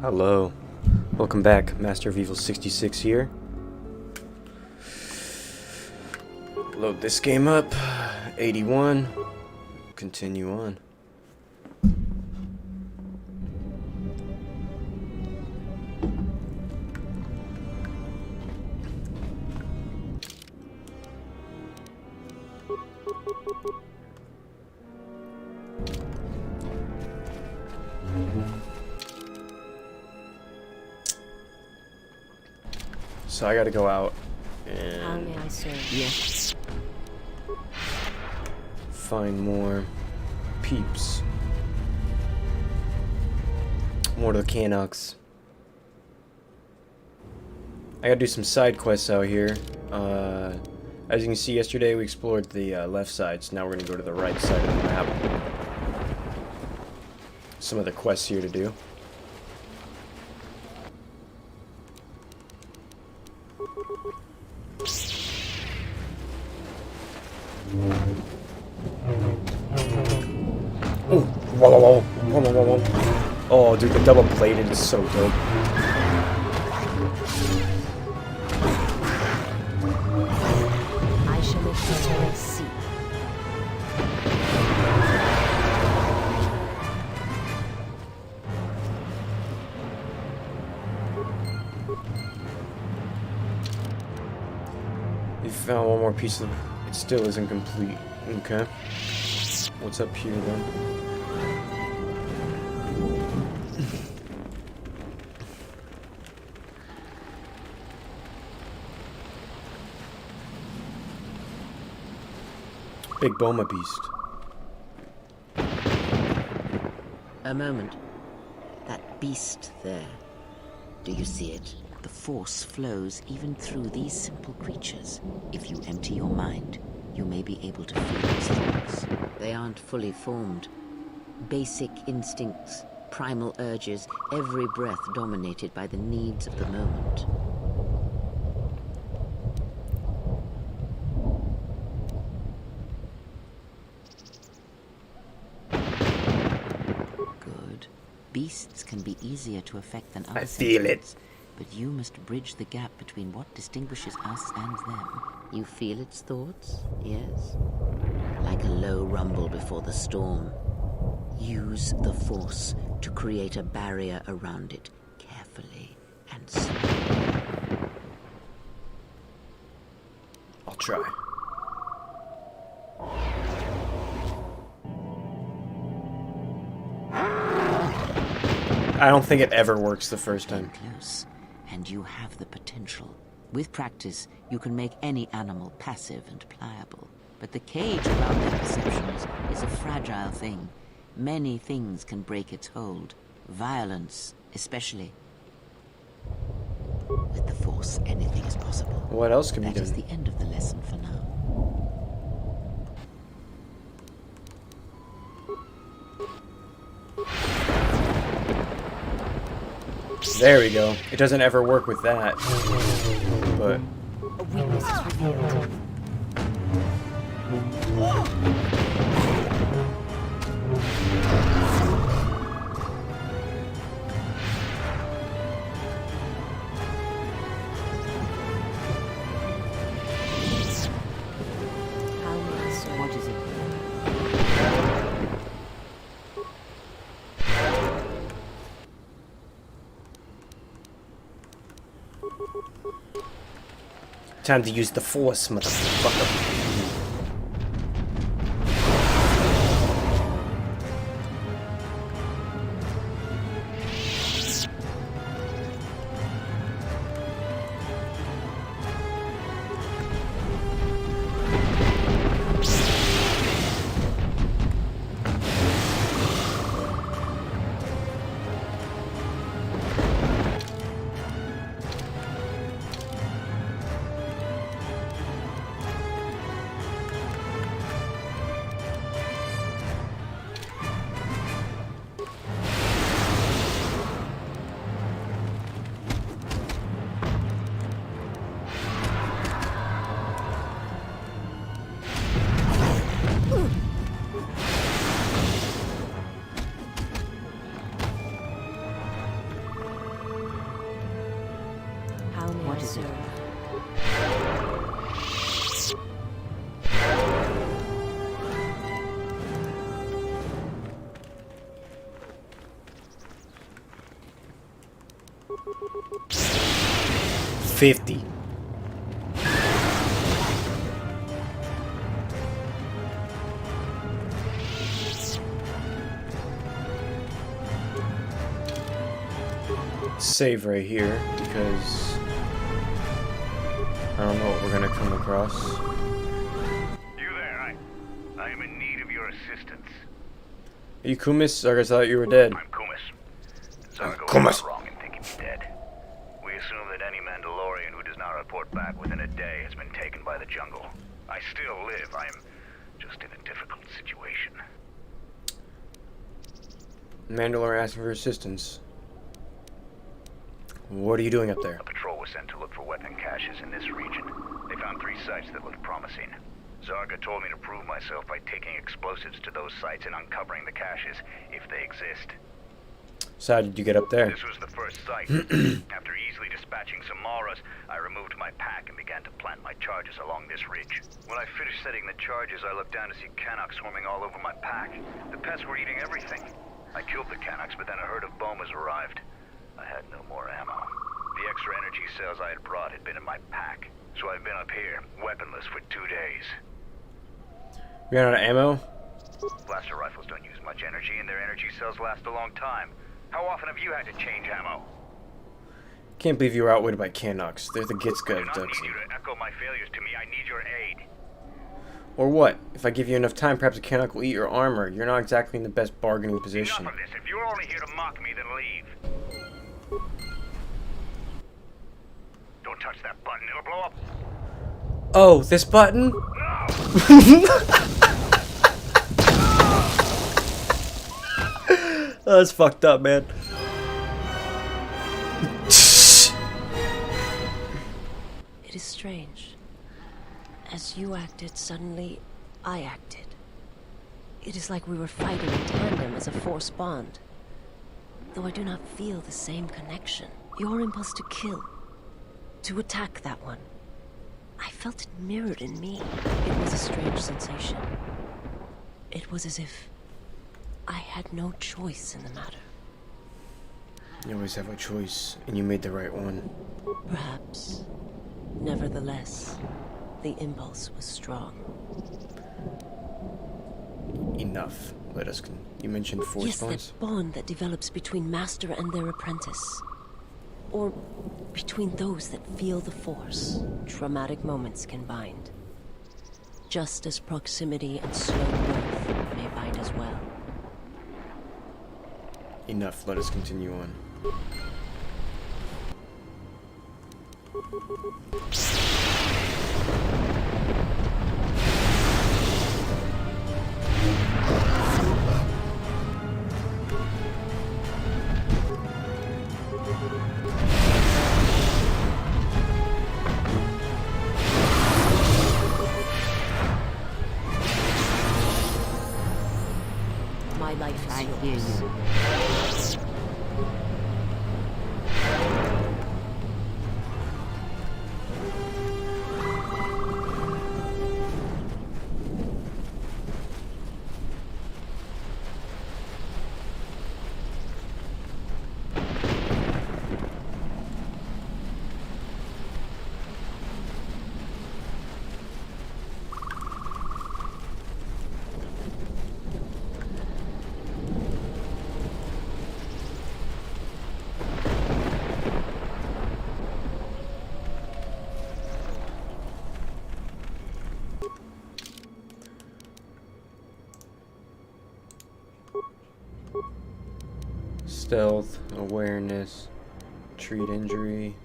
Hello, welcome back. Master of Evil 66 here. Load this game up. 81. Continue on. So I gotta go out and How may I serve? Yes. find more peeps. More of the Canucks. I gotta do some side quests out here. As you can see, yesterday we explored the left side, so now we're gonna go to the right side of the map. Some of the quests here to do. Oh, whoa, whoa, whoa, whoa, whoa, whoa. Oh, dude, the double bladed is so dope. I shall make see. You found one more piece of... It still isn't complete. Okay. What's up here, then? Big Boma beast. A moment. That beast there. Do you see it? The force flows even through these simple creatures. If you empty your mind, you may be able to feel its thoughts. They aren't fully formed. Basic instincts, primal urges, every breath dominated by the needs of the moment. Good. Beasts can be easier to affect than other I feel senses, but you must bridge the gap between what distinguishes us and them. You feel its thoughts? Yes. Like a low rumble before the storm. Use the force to create a barrier around it, carefully and slowly. I'll try. I don't think it ever works the first time. Close, and you have the potential. With practice, you can make any animal passive and pliable. But the cage around their perceptions is a fragile thing. Many things can break its hold. Violence, especially. With the Force, anything is possible. What else can be That is done? the end of the lesson for now. There we go. It doesn't ever work with that. But A weakness is revealed. How may I serve? What is it? time to use the Force, motherfucker. sir. 50. Save right here because I don't know what we're gonna come across. You there? I am in need of your assistance. Are you Kumis? Or I thought you were dead. I'm Kumis. Zargo Kumis. is not wrong in thinking he's dead. We assume that any Mandalorian who does not report back within a day has been taken by the jungle. I still live. I am just in a difficult situation. Mandalore asking for assistance. What are you doing up there? A patrol was sent to look for weapon caches in this region. They found 3 sites that looked promising. Zarga told me to prove myself by taking explosives to those sites and uncovering the caches, if they exist. So how did you get up there? This was the first site. After easily dispatching some Maras, I removed my pack and began to plant my charges along this ridge. When I finished setting the charges, I looked down to see Canucks swarming all over my pack. The pests were eating everything. I killed the Canucks, but then a herd of bomas arrived. I had no more ammo. The extra energy cells I had brought had been in my pack, so I've been up here, weaponless for 2 days. You ran out of ammo? Blaster rifles don't use much energy, and their energy cells last a long time. How often have you had to change ammo? Can't believe you were outwitted by Canucks. They're the Gitska I of do not need Duxie. you to echo my failures to me. I need your aid. Or what? If I give you enough time, perhaps a Canuck will eat your armor. You're not exactly in the best bargaining position. Enough of this. If you're only here to mock me, then leave. Don't touch that button. It'll blow up. Oh, this button? Oh, that's fucked up, man. It is strange. As you acted, suddenly I acted. It is like we were fighting in tandem as a force bond. Though I do not feel the same connection. Your impulse to kill, to attack that one, I felt it mirrored in me. It was a strange sensation. It was as if I had no choice in the matter. You always have a choice, and you made the right one. Perhaps. Nevertheless, the impulse was strong. Enough. Let us. You mentioned force Yes, bonds. that bond that develops between master and their apprentice. Or between those that feel the force. Traumatic moments can bind. Just as proximity and slow growth may bind as well. Enough. Let us continue on. My life is I yours. hear you. Stealth, awareness, treat injury.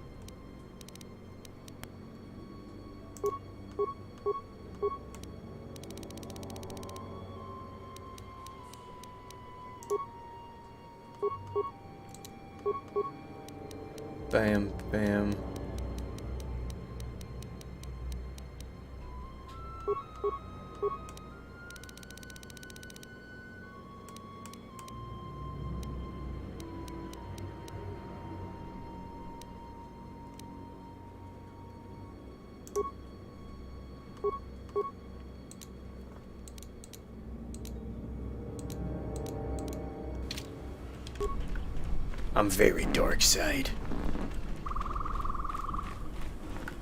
Bam, bam. I'm very dark side.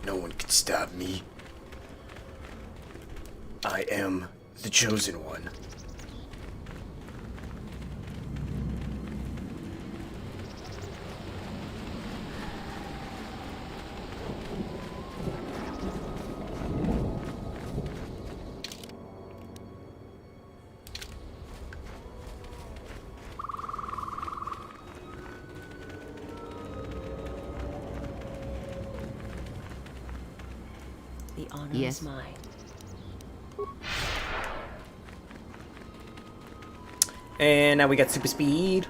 No one can stop me. I am the chosen one. The honor Yes. is mine. And now we got super speed.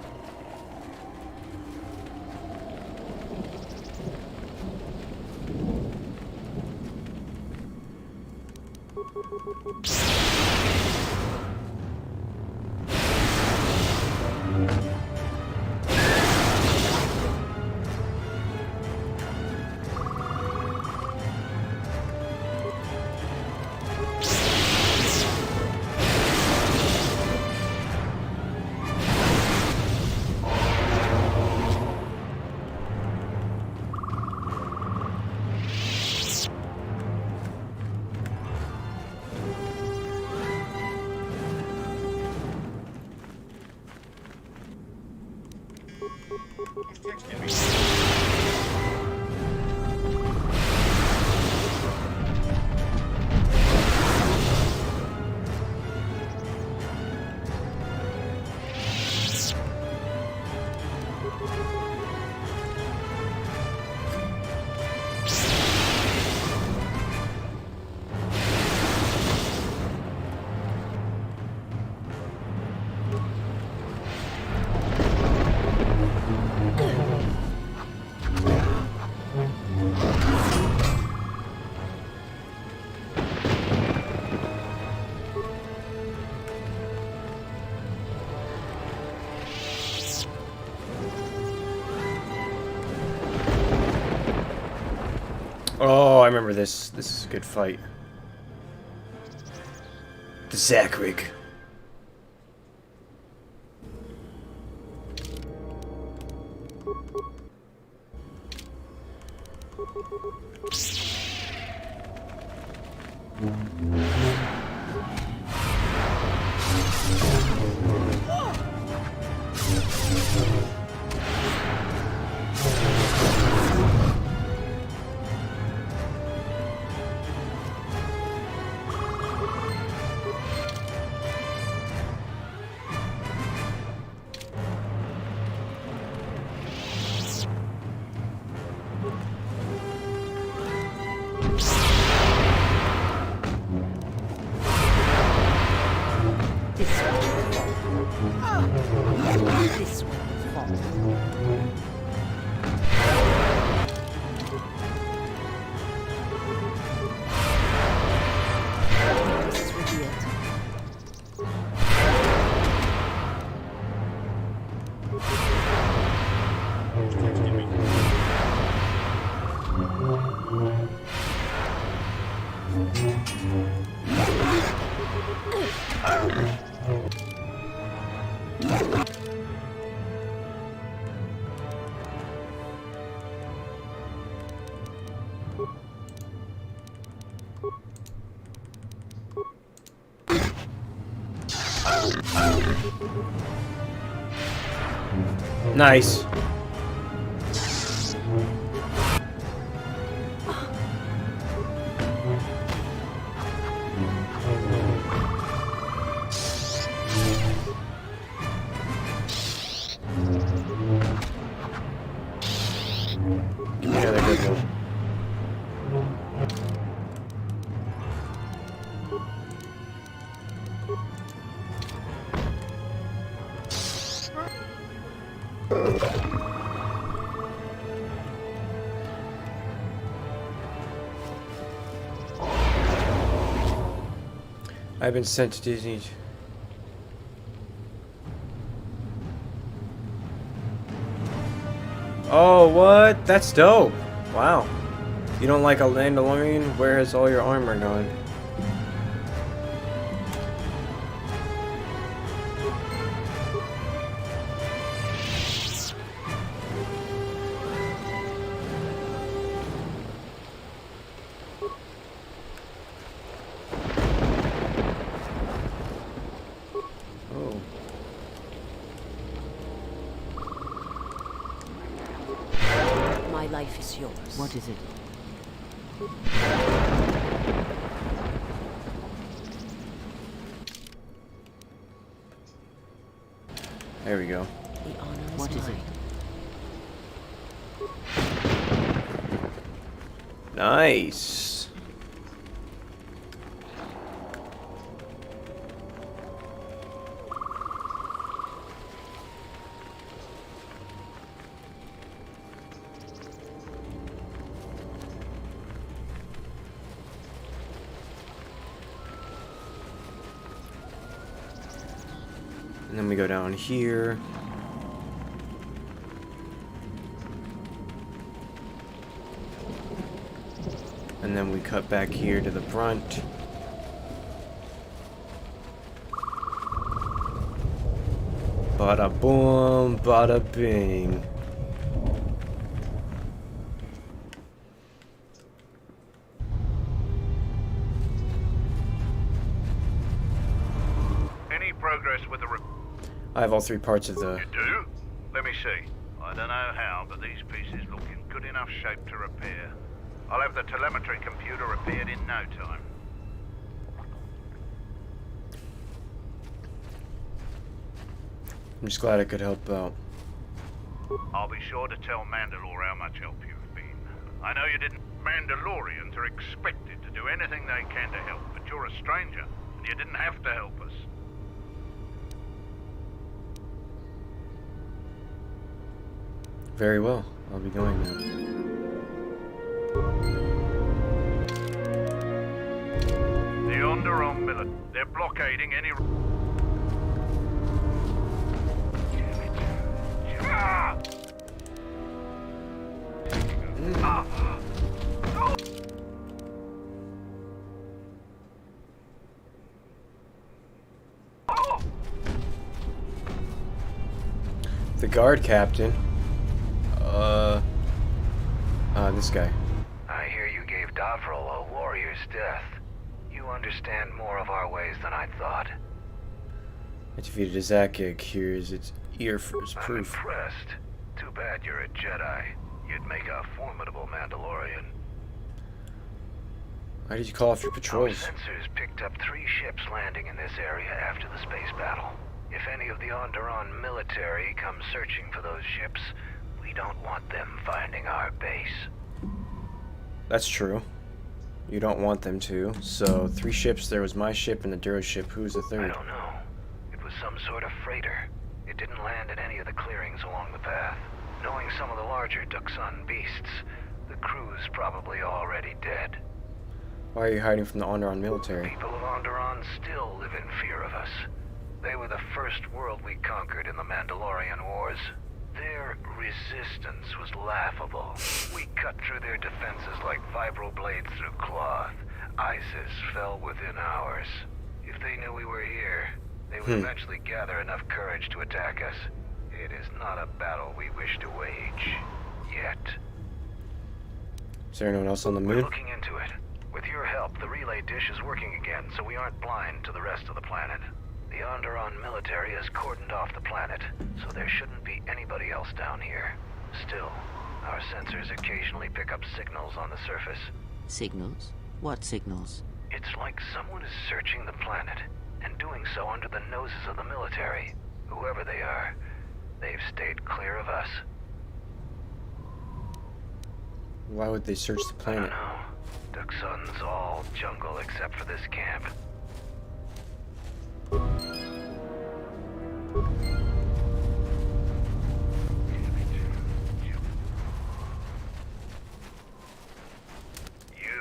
Oh, I remember this. This is a good fight. The Zachrig. This will fall. This will be it. Nice. Give me another good one. I've been sent to Disney. Oh, what? That's dope. Wow. You don't like a Mandalorian? Where has all your armor gone? life is yours. What is it? There we go. The honor is What is mine. it? Nice. And then we go down here. And then we cut back here to the front. Bada boom, bada bing. Any progress with the... I have all three parts of the... You do? Let me see. I don't know how, but these pieces look in good enough shape to repair. I'll have the telemetry computer repaired in no time. I'm just glad I could help out. I'll be sure to tell Mandalore how much help you've been. I know you didn't... Mandalorians are expected to do anything they can to help, but you're a stranger, and you didn't have to help us. Very well. I'll be going now. The Onderon millet. They're blockading any... Ah! The guard captain. This guy. I hear you gave Davril a warrior's death. You understand more of our ways than I thought. I defeated a Zakig. Here's its ear for his I'm proof. impressed. Too bad you're a Jedi. You'd make a formidable Mandalorian. Why did you call off your Our patrols? sensors picked up 3 ships landing in this area after the space battle. If any of the Onderon military come searching for those ships, we don't want them finding our base. That's true. You don't want them to. So 3 ships. There was my ship and the Duro ship. Who's the I third? don't know. It was some sort of freighter. It didn't land in any of the clearings along the path. Knowing some of the larger Duxan beasts, the crew's probably already dead. Why are you hiding from the Onderon military? People of Onderon still live in fear of us. They were the first world we conquered in the Mandalorian Wars. Their resistance was laughable. We cut through their defenses like vibroblades through cloth. ISIS fell within hours. If they knew we were here, they would eventually gather enough courage to attack us. It is not a battle we wish to wage. Yet. Is there anyone else on the We're moon? looking into it. With your help, the relay dish is working again, so we aren't blind to the rest of the planet. The Onderon military has cordoned off the planet, so there shouldn't be anybody else down here. Still, our sensors occasionally pick up signals on the surface. Signals? What signals? It's like someone is searching the planet, and doing so under the noses of the military. Whoever they are, they've stayed clear of us. Why would they search the I don't planet? know. Duxon's all jungle except for this camp. You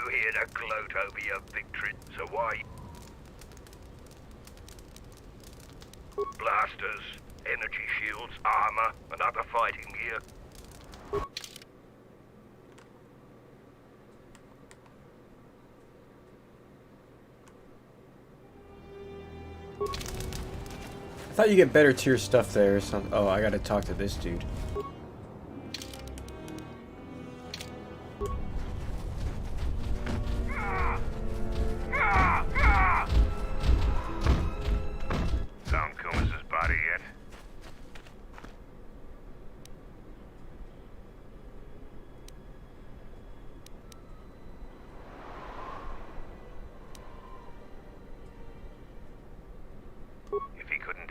here to gloat over your victory, so why... Blasters, energy shields, armor, and other fighting gear. I thought you get better tier stuff there or something. Oh, I gotta talk to this dude. Don't come as his body yet.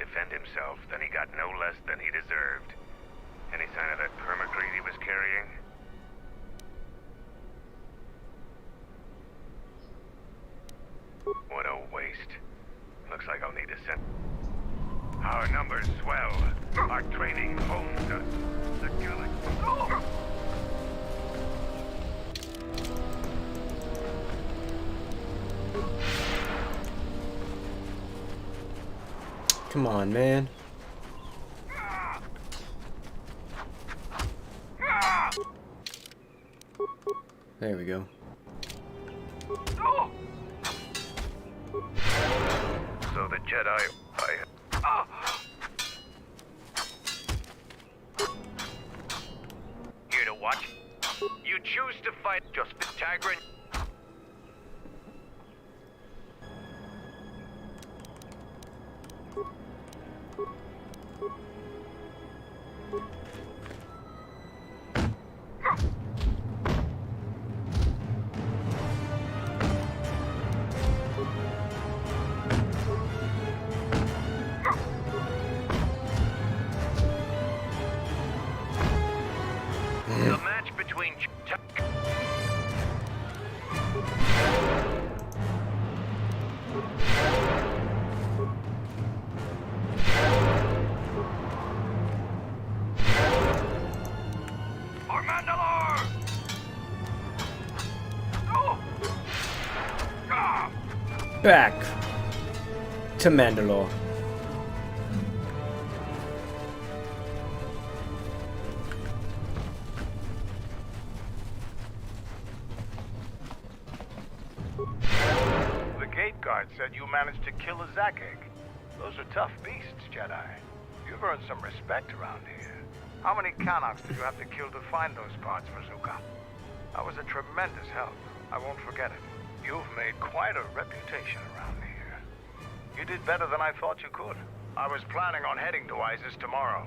defend himself, then he got no less than he deserved. Any sign of that permacrete he was carrying? What a waste. Looks like I'll need to send... Our numbers swell. Our training hones us. The killing... Come on, man. There we go. So the Jedi... Here to watch. You choose to fight just the Tagrin. The match between... For Mandalore! Back to Mandalore. The gate guard said you managed to kill a Zakek. Those are tough beasts, Jedi. You've earned some respect around here. How many Kanaks did you have to kill to find those parts for Zuka? That was a tremendous help. I won't forget it. You've made quite a reputation around here. You did better than I thought you could. I was planning on heading to Isis tomorrow.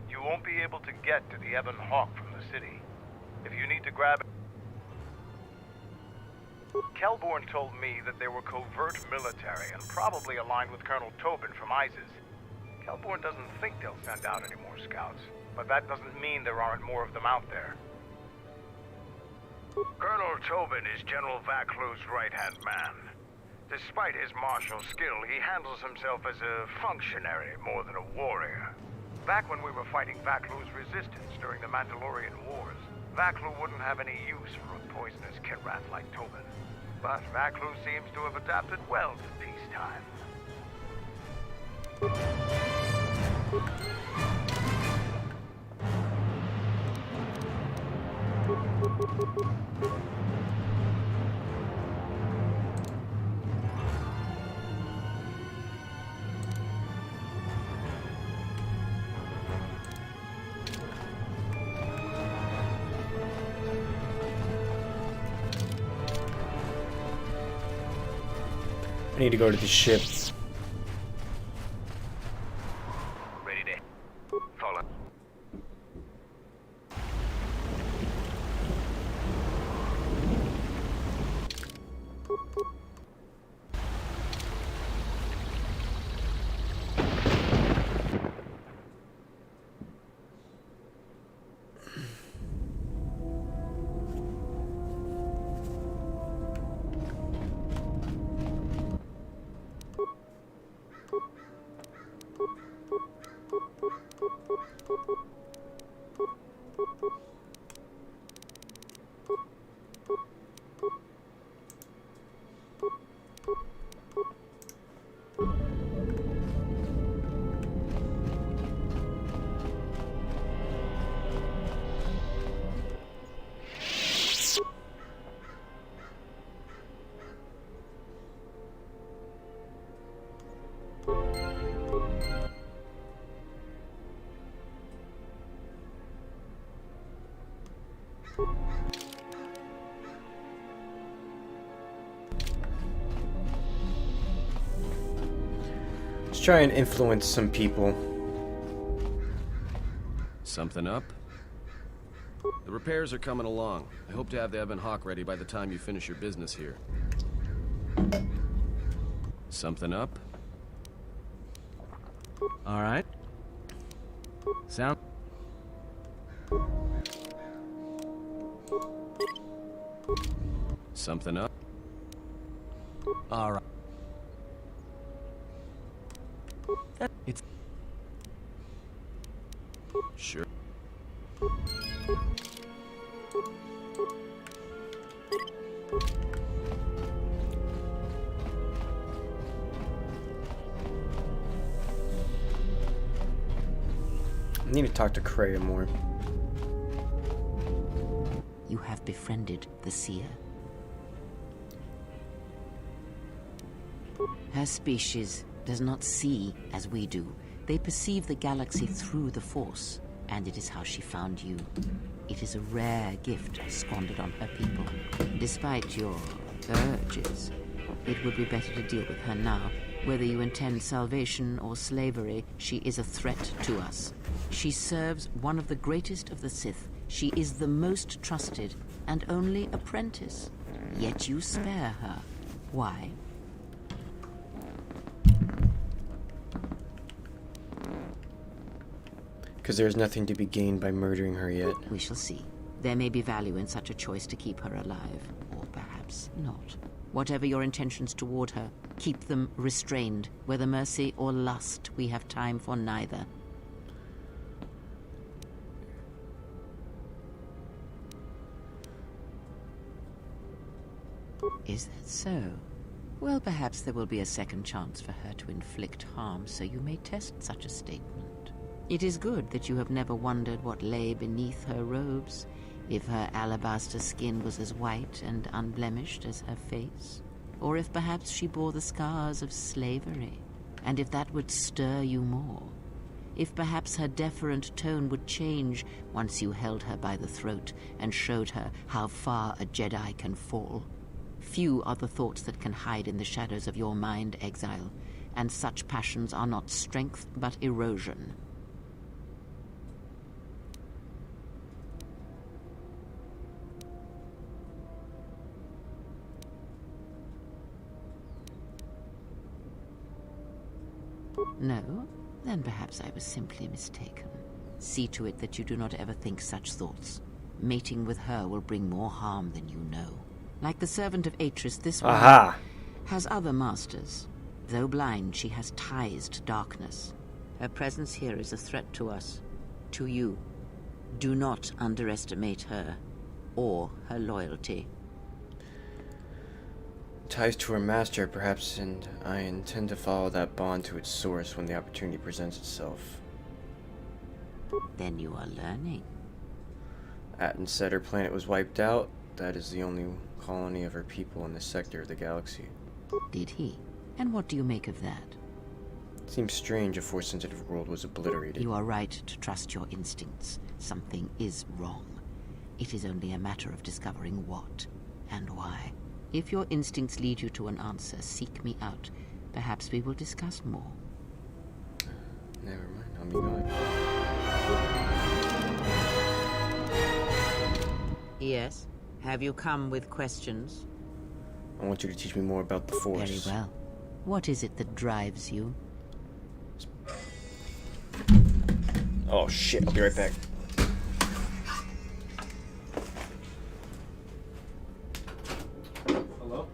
You won't be able to get to the Ebon Hawk from the city. If you need to grab it... Kelborn told me that they were covert military and probably aligned with Colonel Tobin from ISIS. Kelborn doesn't think they'll send out any more scouts, but that doesn't mean there aren't more of them out there. Colonel Tobin is General Vaklu's right-hand man. Despite his martial skill, he handles himself as a functionary more than a warrior. Back when we were fighting Vaklu's resistance during the Mandalorian Wars, Vaklu wouldn't have any use for a poisonous Kitrath like Tobin. But Vaklu seems to have adapted well to peacetime. I need to go to the ship. Ready to follow. Let's try and influence some people. Something up? The repairs are coming along. I hope to have the Ebon Hawk ready by the time you finish your business here. Something up? All right. Sound. Something up. All right. It's sure. I need to talk to Kreia more. You have befriended the seer. Her species does not see as we do. They perceive the galaxy through the Force, and it is how she found you. It is a rare gift squandered on her people. Despite your urges, it would be better to deal with her now. Whether you intend salvation or slavery, she is a threat to us. She serves one of the greatest of the Sith. She is the most trusted and only apprentice. Yet you spare her. Why? Because there's nothing to be gained by murdering her yet. We shall see. There may be value in such a choice to keep her alive, or perhaps not. Whatever your intentions toward her, keep them restrained. Whether mercy or lust, we have time for neither. Is that so? Well, perhaps there will be a second chance for her to inflict harm, so you may test such a statement. It is good that you have never wondered what lay beneath her robes, if her alabaster skin was as white and unblemished as her face, or if perhaps she bore the scars of slavery, and if that would stir you more. If perhaps her deferent tone would change once you held her by the throat and showed her how far a Jedi can fall. Few are the thoughts that can hide in the shadows of your mind, Exile, and such passions are not strength but erosion. No? Then perhaps I was simply mistaken. See to it that you do not ever think such thoughts. Mating with her will bring more harm than you know. Like the servant of Atris, this one has other masters. Though blind, she has ties to darkness. Her presence here is a threat to us. To you. Do not underestimate her, or her loyalty. Ties to her master, perhaps, and I intend to follow that bond to its source when the opportunity presents itself. Then you are learning. Atten said her planet was wiped out. That is the only colony of her people in this sector of the galaxy. Did he? And what do you make of that? Seems strange a Force-sensitive world was obliterated. You are right to trust your instincts. Something is wrong. It is only a matter of discovering what and why. If your instincts lead you to an answer, seek me out. Perhaps we will discuss more. Never mind, I'll be going. Yes? Have you come with questions? I want you to teach me more about the Force. Very well. What is it that drives you? Oh shit, I'll be right back. Hello?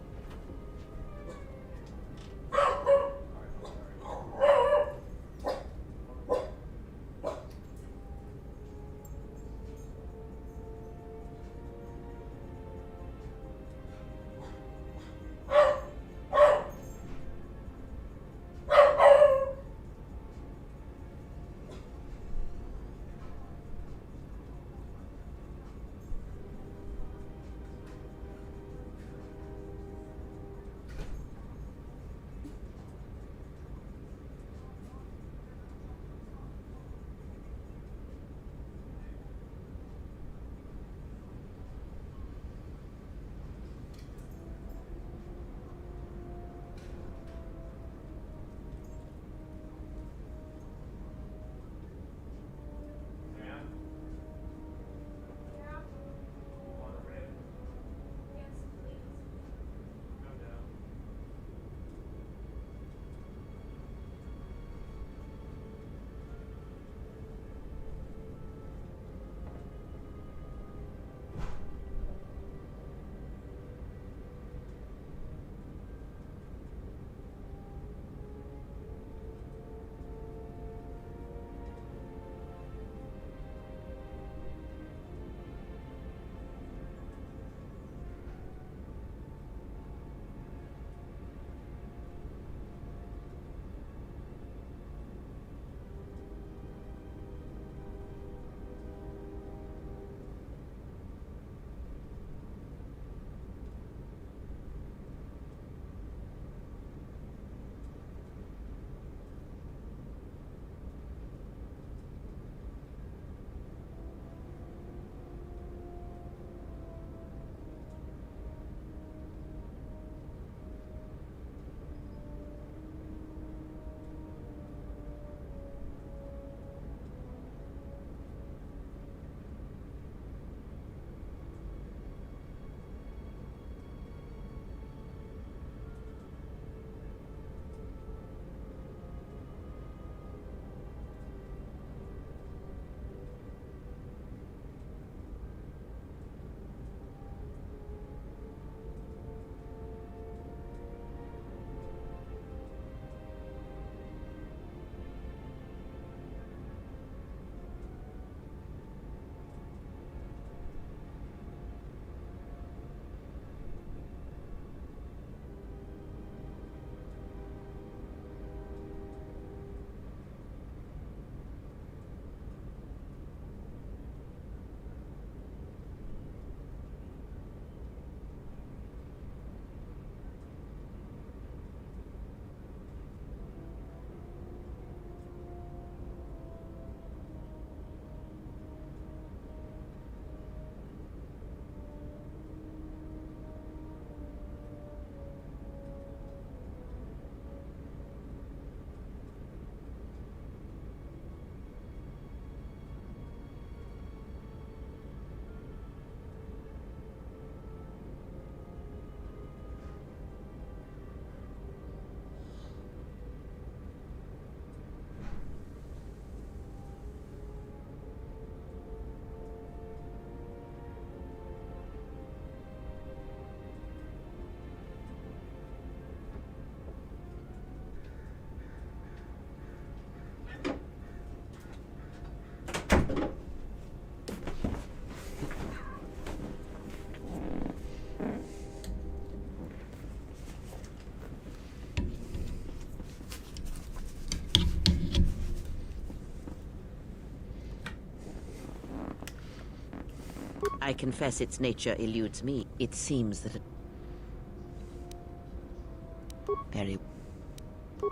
I confess its nature eludes me. It seems that very...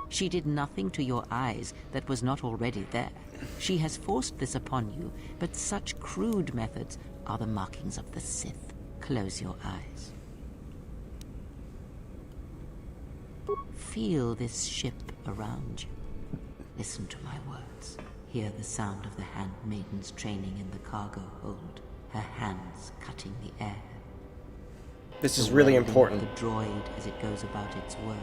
She did nothing to your eyes that was not already there. She has forced this upon you, but such crude methods are the markings of the Sith. Close your eyes. Feel this ship around you. Listen to my words. Hear the sound of the handmaidens training in the cargo hold, her hands cutting the air. This is really important. The droid as it goes about its work.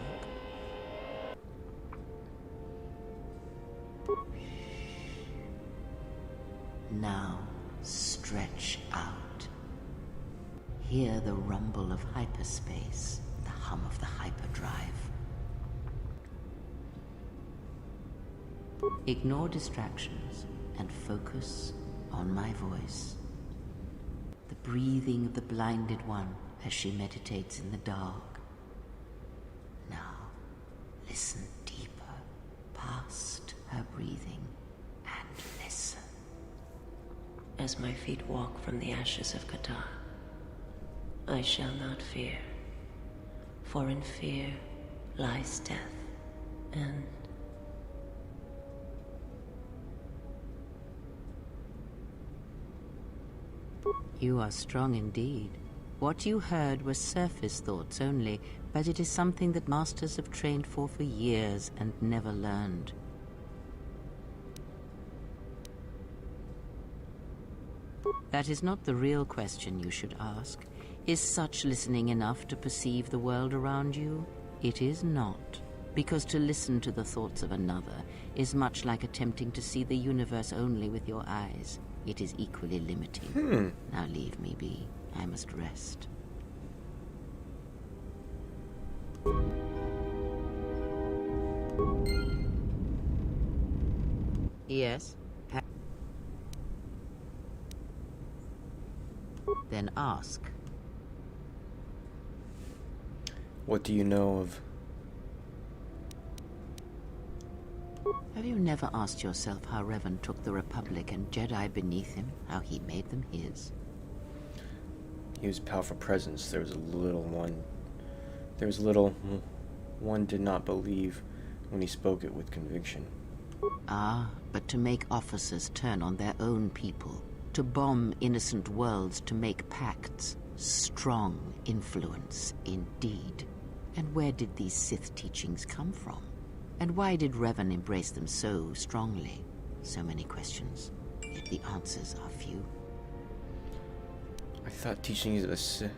Now, stretch out. Hear the rumble of hyperspace, the hum of the hyperdrive. Ignore distractions and focus on my voice. The breathing of the blinded one as she meditates in the dark. Now, listen deeper, past her breathing, and listen. As my feet walk from the ashes of KOTOR, I shall not fear, for in fear lies death, and you are strong indeed. What you heard was surface thoughts only, but it is something that masters have trained for years and never learned. That is not the real question you should ask. Is such listening enough to perceive the world around you? It is not, because to listen to the thoughts of another is much like attempting to see the universe only with your eyes. It is equally limiting. Now leave me be. I must rest. Yes? Then ask. What do you know of... Have you never asked yourself how Revan took the Republic and Jedi beneath him, how he made them his? He was a powerful presence. There was a little one did not believe when he spoke it with conviction. Ah, but to make officers turn on their own people, to bomb innocent worlds, to make pacts. Strong influence, indeed. And where did these Sith teachings come from? And why did Revan embrace them so strongly? So many questions, yet the answers are few. I thought teachings of the Sith...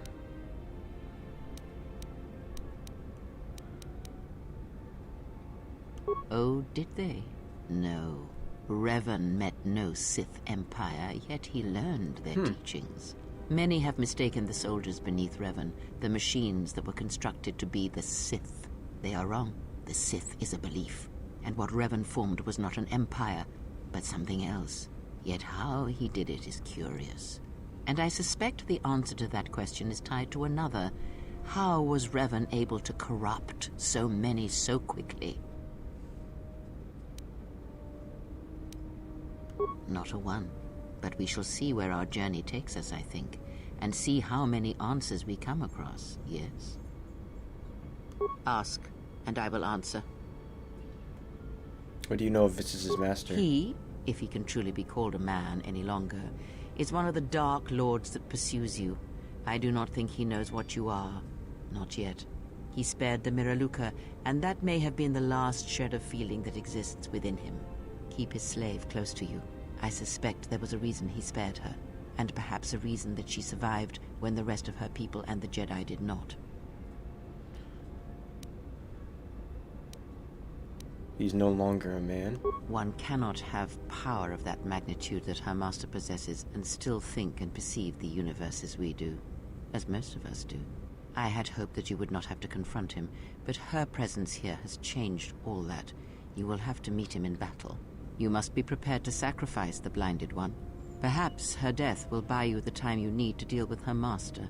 Oh, did they? No. Revan met no Sith empire, yet he learned their teachings. Many have mistaken the soldiers beneath Revan, the machines that were constructed to be the Sith. They are wrong. The Sith is a belief, and what Revan formed was not an empire, but something else. Yet how he did it is curious. And I suspect the answer to that question is tied to another. How was Revan able to corrupt so many so quickly? Not a one. But we shall see where our journey takes us, I think, and see how many answers we come across, yes? Ask, and I will answer. What do you know if this is his master? He, if he can truly be called a man any longer, is one of the Dark Lords that pursues you. I do not think he knows what you are. Not yet. He spared the Miraluka, and that may have been the last shred of feeling that exists within him. Keep his slave close to you. I suspect there was a reason he spared her, and perhaps a reason that she survived when the rest of her people and the Jedi did not. He's no longer a man? One cannot have power of that magnitude that her master possesses and still think and perceive the universe as we do, as most of us do. I had hoped that you would not have to confront him, but her presence here has changed all that. You will have to meet him in battle. You must be prepared to sacrifice the blinded one. Perhaps her death will buy you the time you need to deal with her master.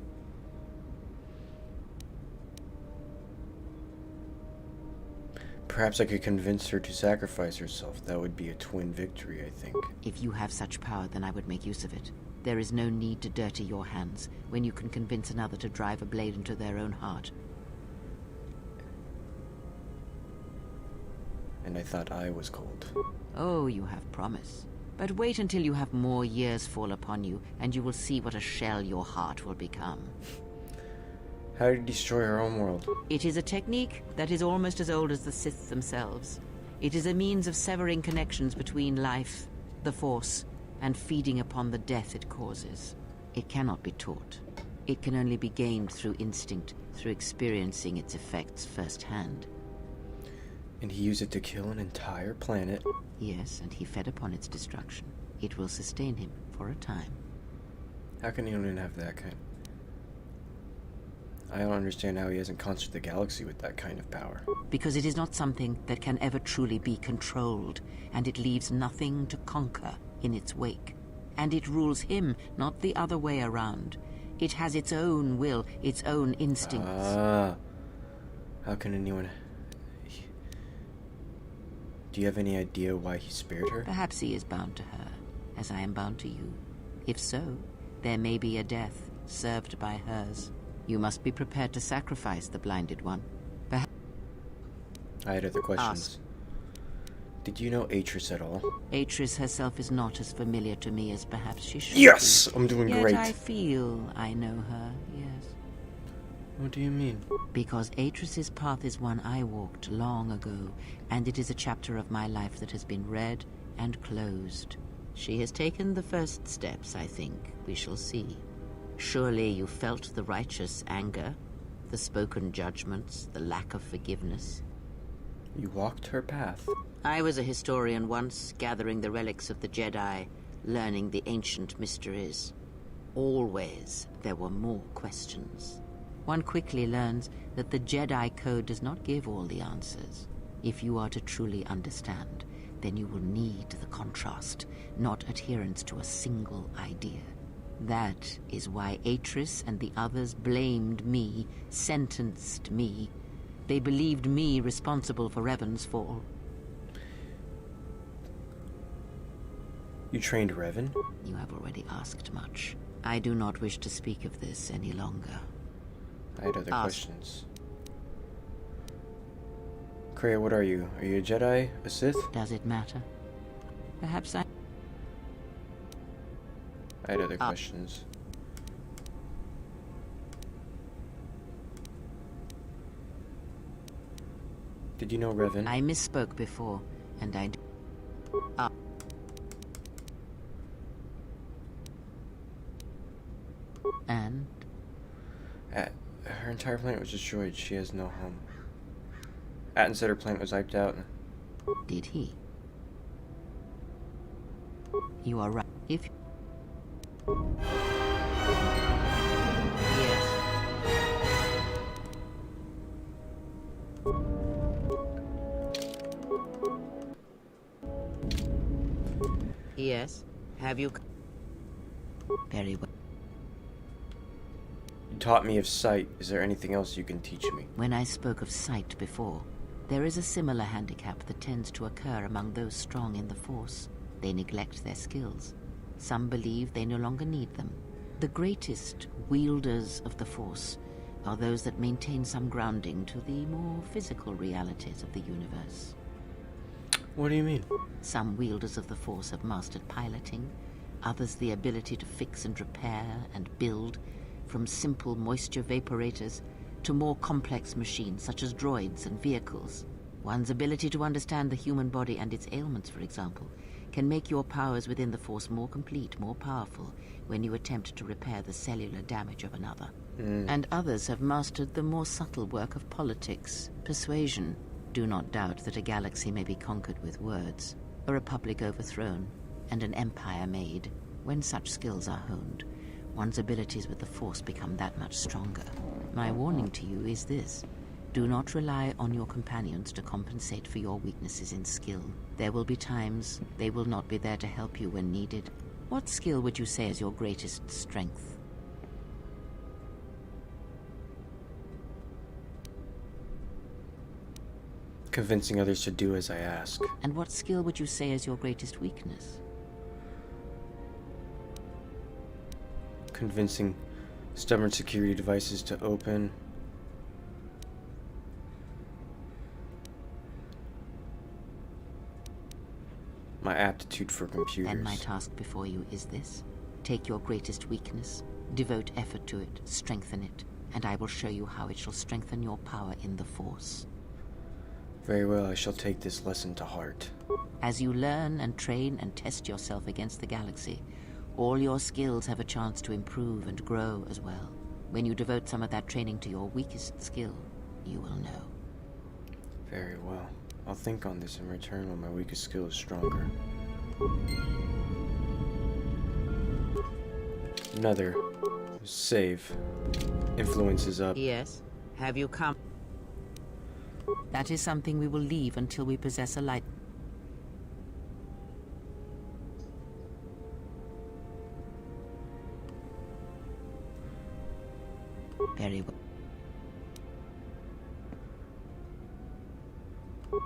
Perhaps I could convince her to sacrifice herself. That would be a twin victory, I think. If you have such power, then I would make use of it. There is no need to dirty your hands when you can convince another to drive a blade into their own heart. And I thought I was cold. Oh, you have promise. But wait until you have more years fall upon you, and you will see what a shell your heart will become. How to destroy her own world? It is a technique that is almost as old as the Sith themselves. It is a means of severing connections between life, the Force, and feeding upon the death it causes. It cannot be taught. It can only be gained through instinct, through experiencing its effects firsthand. And he used it to kill an entire planet. Yes, and he fed upon its destruction. It will sustain him for a time. How can he only have that kind? I don't understand how he hasn't conquered the galaxy with that kind of power. Because it is not something that can ever truly be controlled, and it leaves nothing to conquer in its wake. And it rules him, not the other way around. It has its own will, its own instincts. How can anyone... Do you have any idea why he spared her? Perhaps he is bound to her, as I am bound to you. If so, there may be a death served by hers. You must be prepared to sacrifice the blinded one. Perhaps I had other questions. Did you know Atris at all? Atris herself is not as familiar to me as perhaps she should Yes! be. I'm doing Yet great. I feel I know her, yes. What do you mean? Because Atris's path is one I walked long ago, and it is a chapter of my life that has been read and closed. She has taken the first steps, I think. We shall see. Surely you felt the righteous anger, the spoken judgments, the lack of forgiveness. You walked her path. I was a historian once, gathering the relics of the Jedi, learning the ancient mysteries. Always there were more questions. One quickly learns that the Jedi Code does not give all the answers. If you are to truly understand, then you will need the contrast, not adherence to a single idea. That is why Atris and the others blamed me, sentenced me. They believed me responsible for Revan's fall. You trained Revan? You have already asked much. I do not wish to speak of this any longer. I had other questions. Kreia, what are you? Are you a Jedi? A Sith? Does it matter? Perhaps I had other questions. Did you know Revan? I misspoke before, and I And? Her entire planet was destroyed. She has no home. Atten said her planet was wiped out. Did he? You are right. If... Yes. Yes. Have you... Very well. You taught me of sight. Is there anything else you can teach me? When I spoke of sight before, there is a similar handicap that tends to occur among those strong in the Force. They neglect their skills. Some believe they no longer need them. The greatest wielders of the Force are those that maintain some grounding to the more physical realities of the universe. What do you mean? Some wielders of the Force have mastered piloting, others the ability to fix and repair and build, from simple moisture vaporators to more complex machines such as droids and vehicles. One's ability to understand the human body and its ailments, for example, can make your powers within the Force more complete, more powerful, when you attempt to repair the cellular damage of another. And others have mastered the more subtle work of politics, persuasion. Do not doubt that a galaxy may be conquered with words, a republic overthrown, and an empire made. When such skills are honed, one's abilities with the Force become that much stronger. My warning to you is this. Do not rely on your companions to compensate for your weaknesses in skill. There will be times they will not be there to help you when needed. What skill would you say is your greatest strength? Convincing others to do as I ask. And what skill would you say is your greatest weakness? Convincing stubborn security devices to open. My aptitude for computers. Then my task before you is this. Take your greatest weakness, devote effort to it, strengthen it, and I will show you how it shall strengthen your power in the Force. Very well, I shall take this lesson to heart. As you learn and train and test yourself against the galaxy, all your skills have a chance to improve and grow as well. When you devote some of that training to your weakest skill, you will know. Very well. I'll think on this in return when my weakest skill is stronger. Another. Save. Influence is up. Yes? Have you come? That is something we will leave until we possess a light. Very well.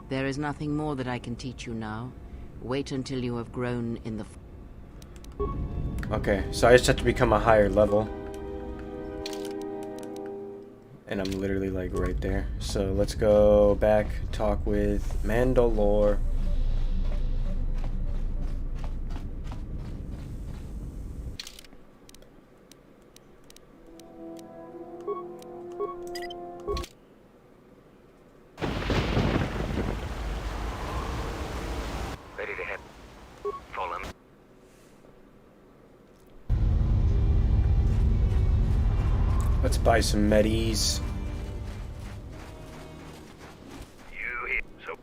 There is nothing more that I can teach you now. Wait until you have grown in the... Okay, so I just have to become a higher level. And I'm literally like right there. So let's go back, talk with Mandalore. Ready to head. Fallen. Let's buy some medis. You hit. So.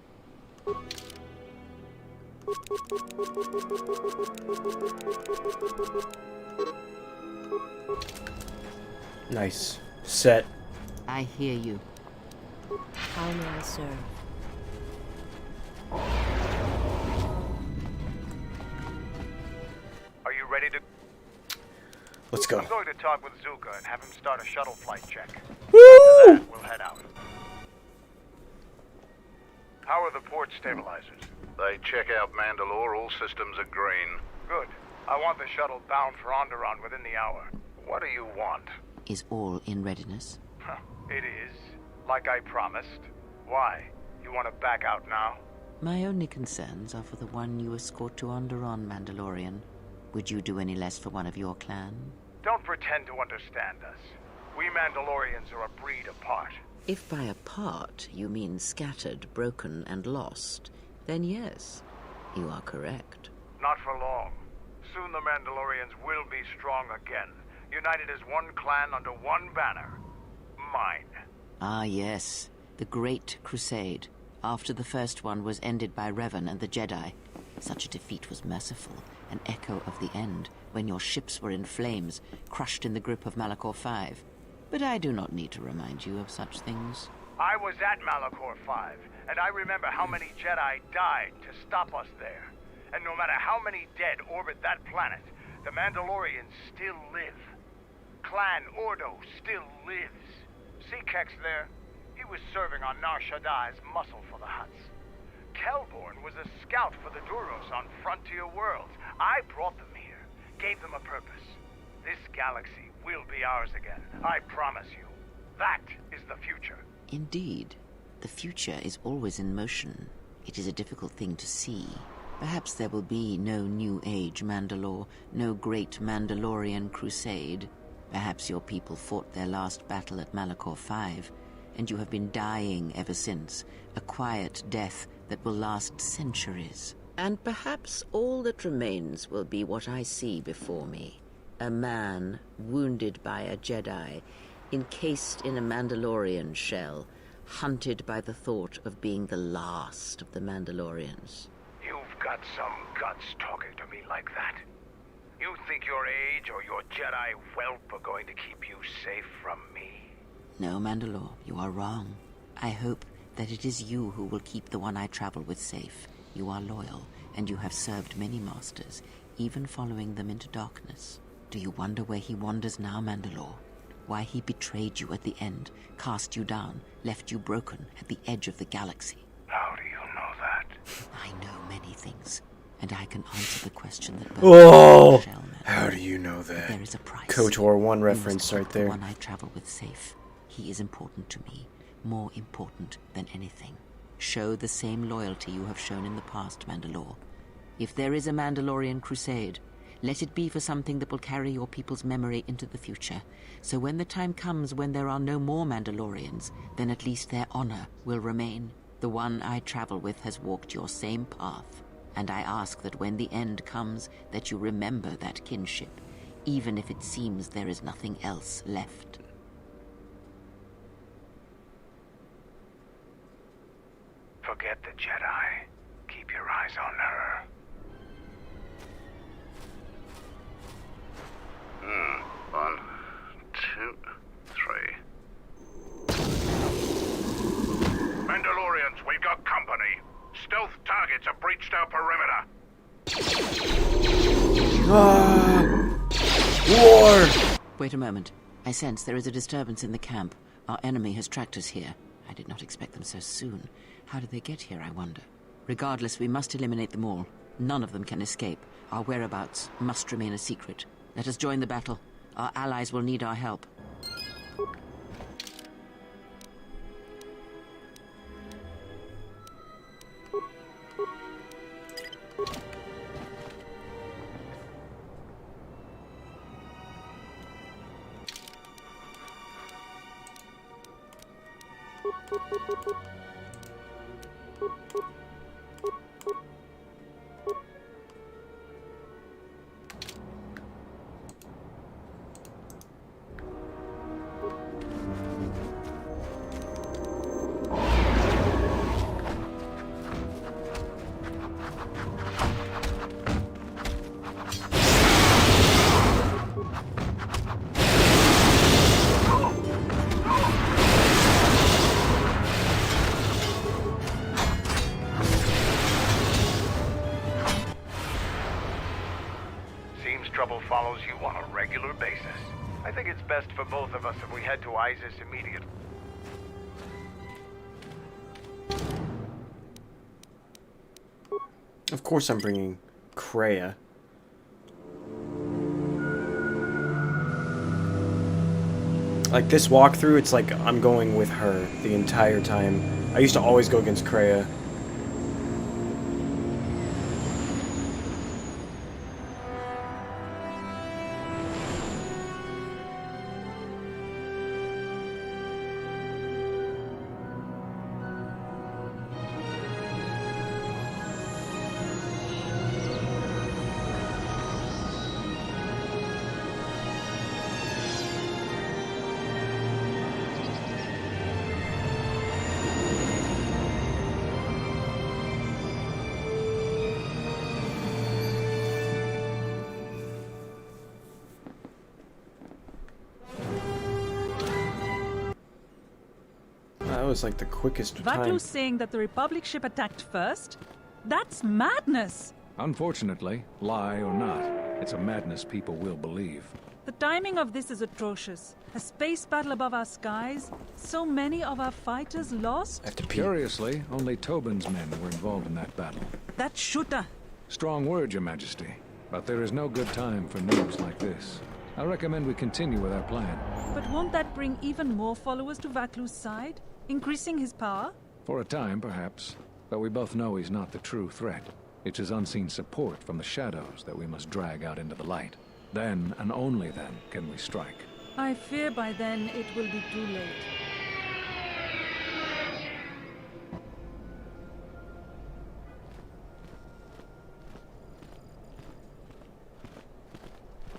Nice. Set. I hear you. How may I serve? Are you ready to... Let's go. I'm going to talk with Zuka and have him start a shuttle flight check. Woo! After that, we'll head out. How are the port stabilizers? They check out Mandalore. All systems are green. Good. I want the shuttle bound for Onderon within the hour. What do you want? Is all in readiness? It is. Like I promised. Why? You want to back out now? My only concerns are for the one you escort to Onderon, Mandalorian. Would you do any less for one of your clan? Don't pretend to understand us. We Mandalorians are a breed apart. If by apart you mean scattered, broken, and lost, then yes, you are correct. Not for long. Soon the Mandalorians will be strong again, united as one clan under one banner. Mine. Ah yes, the Great Crusade. After the first one was ended by Revan and the Jedi. Such a defeat was merciful, an echo of the end, when your ships were in flames, crushed in the grip of Malachor V. But I do not need to remind you of such things. I was at Malachor 5, and I remember how many Jedi died to stop us there. And no matter how many dead orbit that planet, the Mandalorians still live. Clan Ordo still lives. See Kex there? He was serving on Nar Shaddai's muscle for the Hutts. Kelborn was a scout for the Duros on Frontier Worlds. I brought them here, gave them a purpose. This galaxy will be ours again, I promise you. That is the future. Indeed, the future is always in motion. It is a difficult thing to see. Perhaps there will be no New Age Mandalore, no great Mandalorian crusade. Perhaps your people fought their last battle at Malachor 5, and you have been dying ever since, a quiet death that will last centuries. And perhaps all that remains will be what I see before me. A man wounded by a Jedi, encased in a Mandalorian shell, hunted by the thought of being the last of the Mandalorians. You've got some guts talking to me like that. You think your age or your Jedi whelp are going to keep you safe from me? No, Mandalore, you are wrong. I hope that it is you who will keep the one I travel with safe. You are loyal, and you have served many masters, even following them into darkness. Do you wonder where he wanders now, Mandalore? Why he betrayed you at the end, cast you down, left you broken at the edge of the galaxy? Now, I know many things, and I can answer the question that Oh! shall man. How do you know There that? is a price. KOTOR 1 You reference must right keep the there. one I travel with safe. He is important to me, more important than anything. Show the same loyalty you have shown in the past, Mandalore. If there is a Mandalorian crusade, let it be for something that will carry your people's memory into the future. So when the time comes when there are no more Mandalorians, then at least their honor will remain. The one I travel with has walked your same path, and I ask that when the end comes, that you remember that kinship, even if it seems there is nothing else left. Forget the Jedi. Keep your eyes on her. 1, 2, 3. Mandalorians, we've got company. Stealth targets have breached our perimeter. War! Wait a moment. I sense there is a disturbance in the camp. Our enemy has tracked us here. I did not expect them so soon. How did they get here, I wonder? Regardless, we must eliminate them all. None of them can escape. Our whereabouts must remain a secret. Let us join the battle. Our allies will need our help. Seems trouble follows you on a regular basis. I think it's best for both of us if we head to Isis immediately. Of course I'm bringing Kreia. Like this walkthrough, it's like I'm going with her the entire time. I used to always go against Kreia. That was like the quickest time. Vaklu's saying that the Republic ship attacked first? That's madness! Unfortunately, lie or not, it's a madness people will believe. The timing of this is atrocious. A space battle above our skies, so many of our fighters lost? I have to pee. Curiously, only Tobin's men were involved in that battle. That shooter! Strong word, Your Majesty, but there is no good time for news like this. I recommend we continue with our plan. But won't that bring even more followers to Vaklu's side? Increasing his power? For a time, perhaps, but we both know he's not the true threat. It's his unseen support from the shadows that we must drag out into the light. Then, and only then, can we strike. I fear by then it will be too late.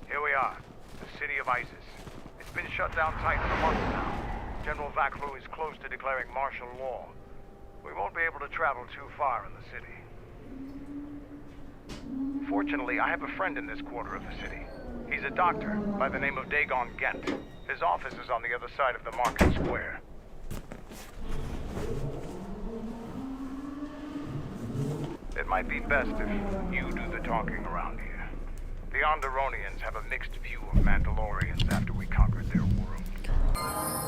Here we are, the city of Isis. It's been shut down tight for months now. General Vaklu is close to declaring martial law. We won't be able to travel too far in the city. Fortunately, I have a friend in this quarter of the city. He's a doctor by the name of Dagon Gent. His office is on the other side of the market square. It might be best if you do the talking around here. The Onderonians have a mixed view of Mandalorians after we conquered their world.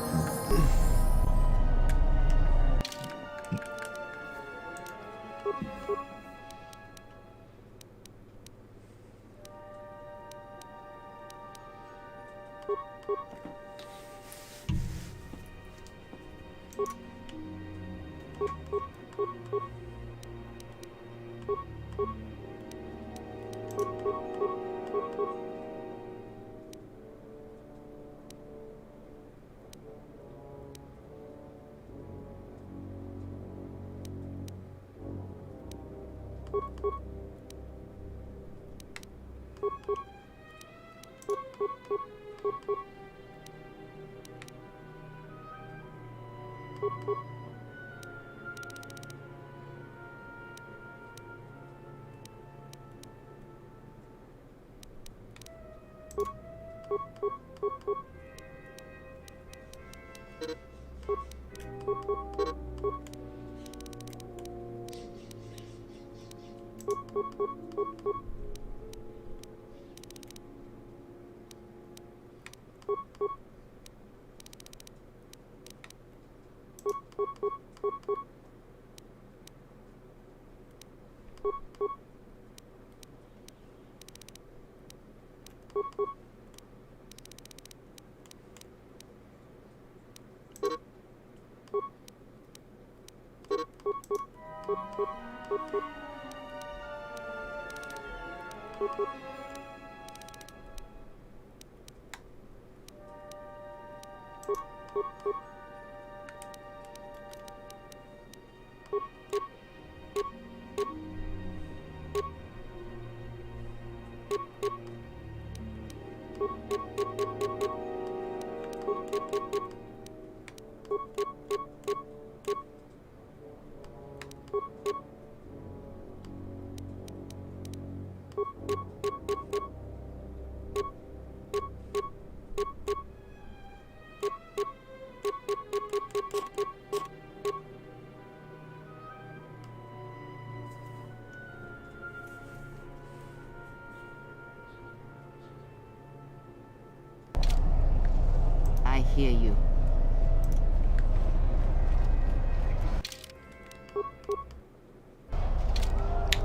I hear you.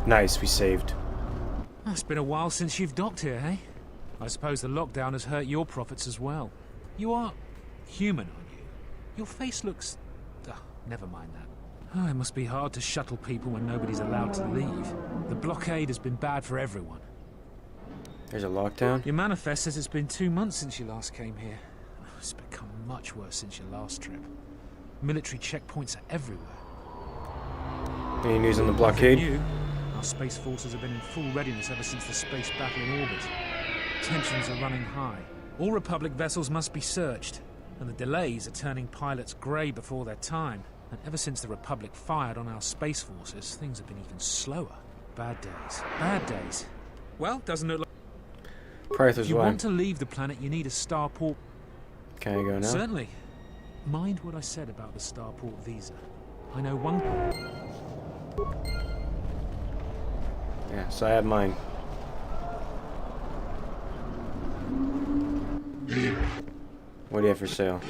Nice, we saved. It's been a while since you've docked here, eh? I suppose the lockdown has hurt your profits as well. You are human, aren't you? Your face looks... never mind that. Oh, it must be hard to shuttle people when nobody's allowed to leave. The blockade has been bad for everyone. There's a lockdown? Your manifest says it's been 2 months since you last came here. It's become much worse since your last trip. Military checkpoints are everywhere. Any news on the blockade? You, our space forces have been in full readiness ever since the space battle in orbit. Tensions are running high. All Republic vessels must be searched, and the delays are turning pilots grey before their time. And ever since the Republic fired on our space forces, things have been even slower. Bad days. Bad days. Well, doesn't it look... If you want to leave the planet, you need a starport... Can I go now? Certainly. Mind what I said about the starport visa. I know one... Yeah, so I have mine. What do you have for sale?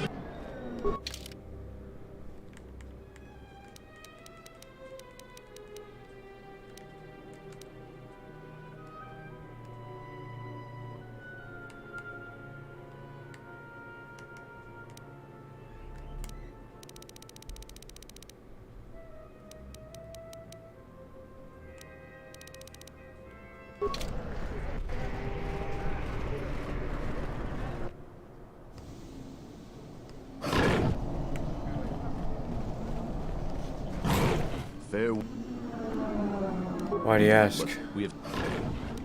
Why do you ask? We have...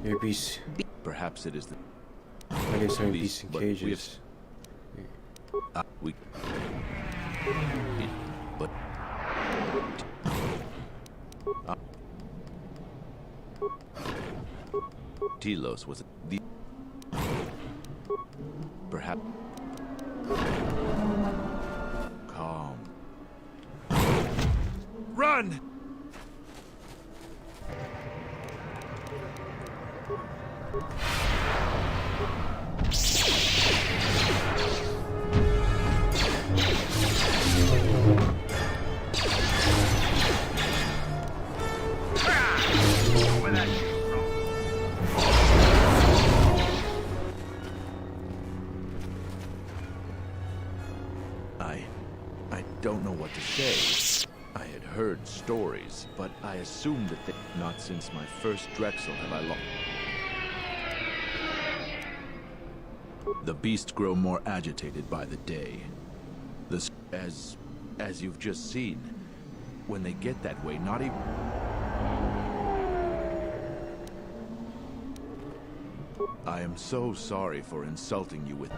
Your beasts. Perhaps it is the... I guess some beasts in cages. We... But... Telos was the... Perhaps... Calm. Run! don't know what to say. I had heard stories, but I assumed that not since my first Drexel have I lost. The beasts grow more agitated by the day. As you've just seen, when they get that way, not even... I am so sorry for insulting you with...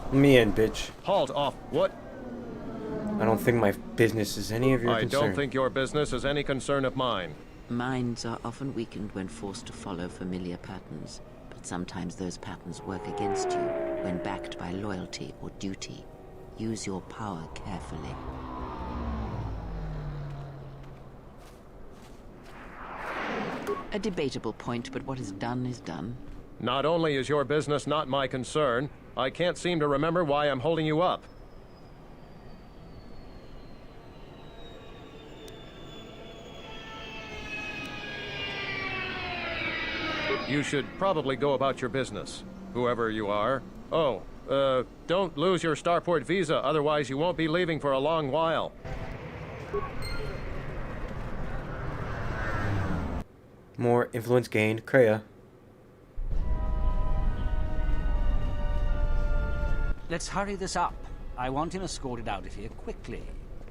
Let me in, bitch. Halt off. What? I don't think my business is any of your concern. I don't think your business is any concern of mine. Minds are often weakened when forced to follow familiar patterns, but sometimes those patterns work against you when backed by loyalty or duty. Use your power carefully. A debatable point, but what is done is done. Not only is your business not my concern, I can't seem to remember why I'm holding you up. You should probably go about your business, whoever you are. Oh, don't lose your starport visa, otherwise you won't be leaving for a long while. More influence gained. Kreia. Let's hurry this up. I want him escorted out of here quickly.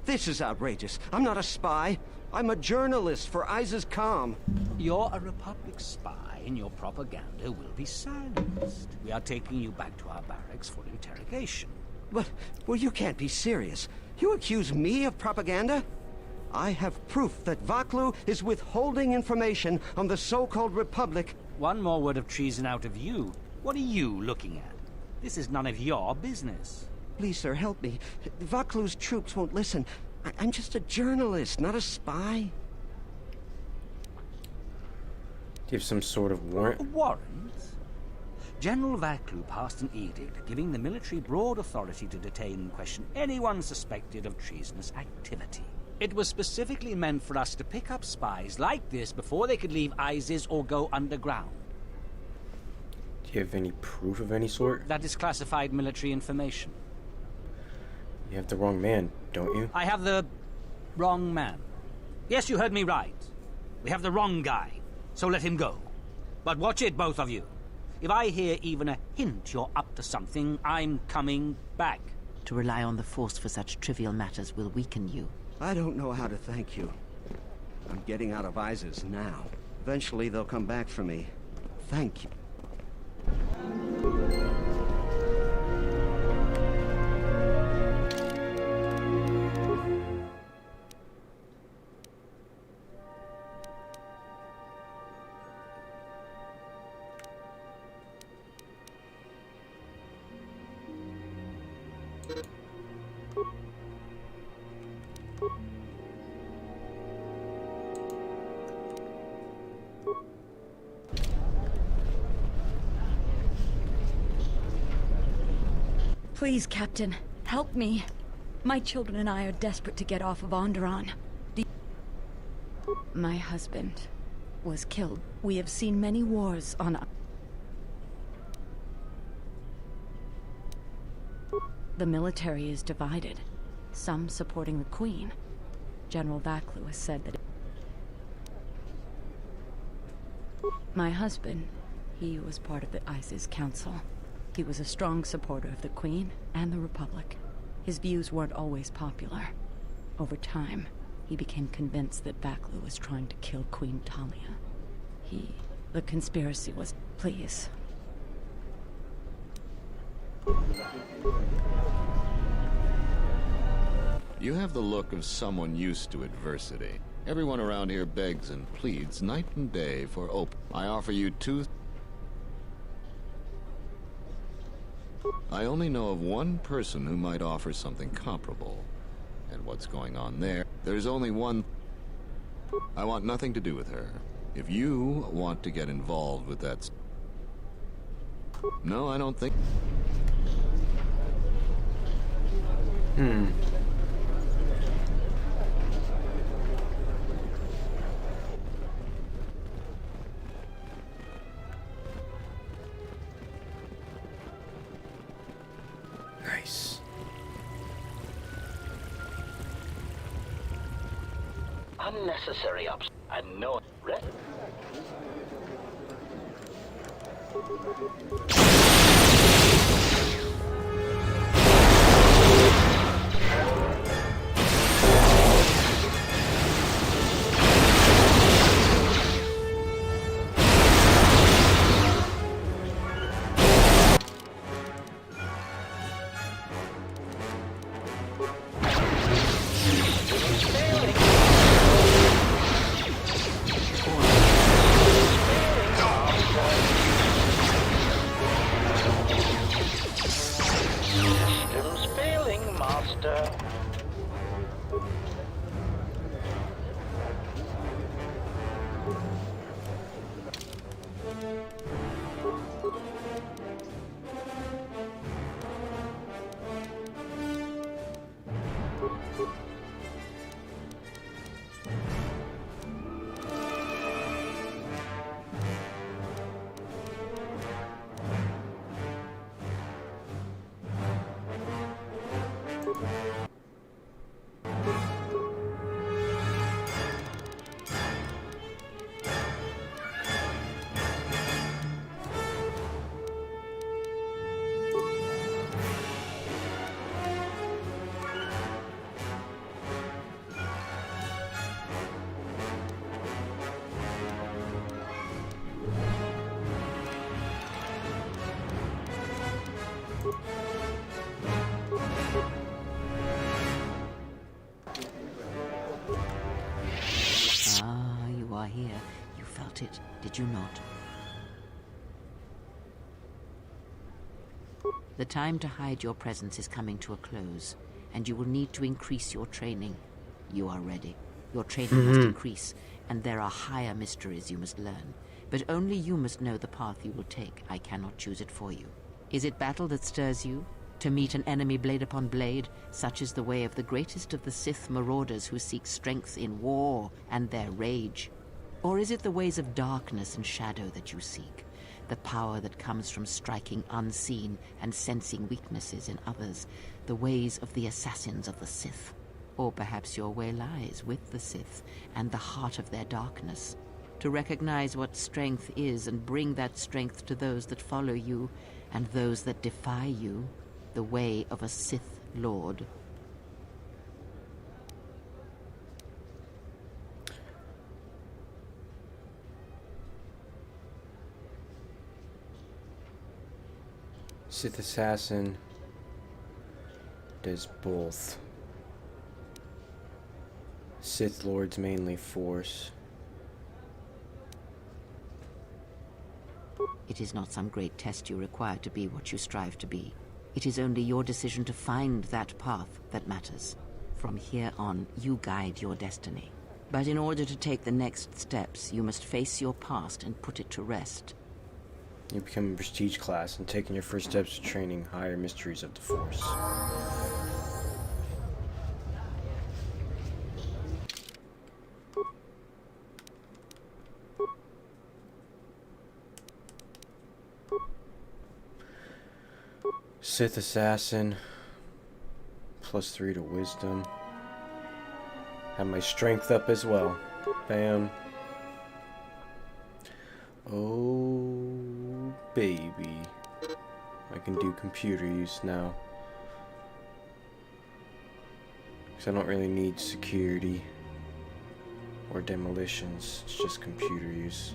This is outrageous. I'm not a spy. I'm a journalist for ISIS Com. You're a Republic spy, and your propaganda will be silenced. We are taking you back to our barracks for interrogation. But, well, you can't be serious. You accuse me of propaganda? I have proof that Vaklu is withholding information on the so-called Republic. One more word of treason out of you. What are you looking at? This is none of your business. Please, sir, help me. Vaklu's troops won't listen. I'm just a journalist, not a spy. Do you have some sort of warrant? Warrant? General Vaklu passed an edict giving the military broad authority to detain and question anyone suspected of treasonous activity. It was specifically meant for us to pick up spies like this before they could leave ISIS or go underground. Do you have any proof of any sort? That is classified military information. You have the wrong man, don't you? I have the wrong man. Yes, you heard me right. We have the wrong guy, so let him go. But watch it, both of you. If I hear even a hint you're up to something, I'm coming back. To rely on the Force for such trivial matters will weaken you. I don't know how to thank you. I'm getting out of ISIS now. Eventually they'll come back for me. Thank you. Please, Captain, help me. My children and I are desperate to get off of Onderon. My husband was killed. We have seen many wars on... The military is divided, some supporting the Queen. General Vaklu has said that... My husband, he was part of the ISIS Council. He was a strong supporter of the Queen and the Republic. His views weren't always popular. Over time, he became convinced that Vaklu was trying to kill Queen Talia. The conspiracy was... Please. You have the look of someone used to adversity. Everyone around here begs and pleads night and day for open. I offer you two... I only know of one person who might offer something comparable. And what's going on there? There's only one... I want nothing to do with her. If you want to get involved with that... No, I don't think... unnecessary ups and no rest. Ah, you are here. You felt it, did you not? The time to hide your presence is coming to a close, and you will need to increase your training. You are ready. Your training must increase, and there are higher mysteries you must learn. But only you must know the path you will take. I cannot choose it for you. Is it battle that stirs you? To meet an enemy blade upon blade, such is the way of the greatest of the Sith marauders who seek strength in war and their rage? Or is it the ways of darkness and shadow that you seek? The power that comes from striking unseen and sensing weaknesses in others, the ways of the assassins of the Sith. Or perhaps your way lies with the Sith and the heart of their darkness. To recognize what strength is and bring that strength to those that follow you and those that defy you, the way of a Sith Lord. Sith Assassin does both. Sith Lord's mainly Force. It is not some great test you require to be what you strive to be. It is only your decision to find that path that matters. From here on, you guide your destiny. But in order to take the next steps, you must face your past and put it to rest. You become a prestige class and taking your first steps to training higher mysteries of the Force. Sith Assassin, +3 to Wisdom. Have my strength up as well. Bam. Oh, baby. I can do computer use now. Because I don't really need security or demolitions. It's just computer use.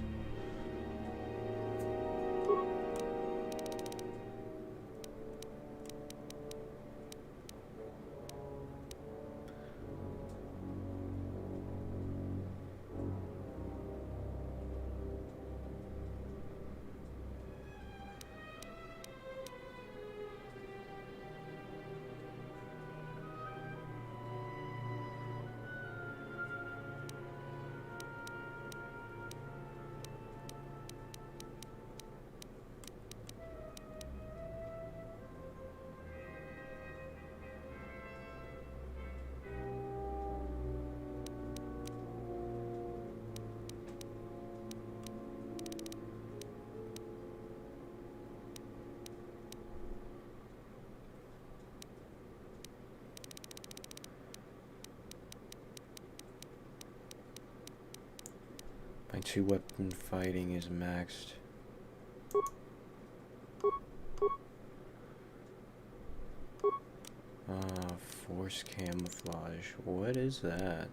2-weapon fighting is maxed. Force camouflage. What is that?